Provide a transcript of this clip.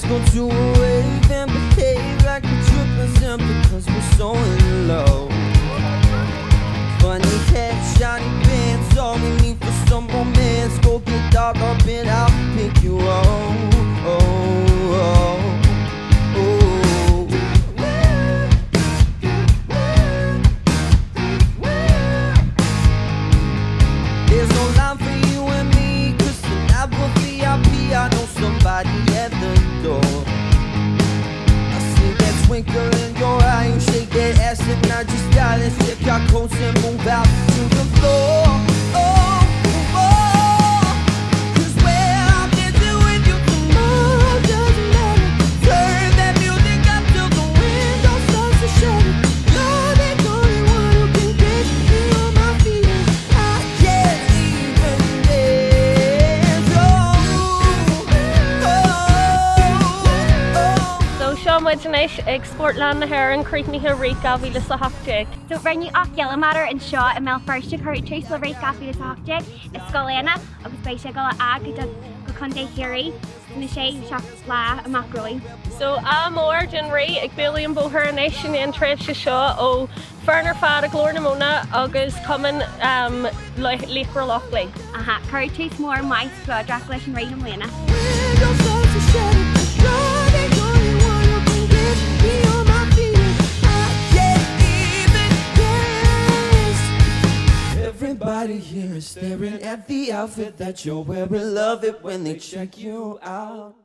go to a rave and behave like we're tripping simply because we're so in love. Funny hair, shiny pants, all we need for some romance. Go get dog up and I'll pick you up. There's no line for you and me, 'cause tonight we're VIP. I know somebody at the door. I see that twinkle in your eye. You shake that ass and I just die. Let's check our coats and move out to the floor. Muidinis ag Sportland na Hair an Creeknithe Rica bhí le sa hachtig. So bring ach Yellowmatter and Shaw and Mel first to curry chase the rate coffee to hachtig. It's Scolana, agus bei se go ag go conde hiri na sé shop la a macroi. So amór den ri ag Billy and Boher Nation and Trev Shaw o Ferner Fad a Glorna Mona agus common Leichr Lockley. Aha, curry chase more mice blood draculation right in Lena. Everybody here is staring at the outfit that you're wearing. Love it when they check you out.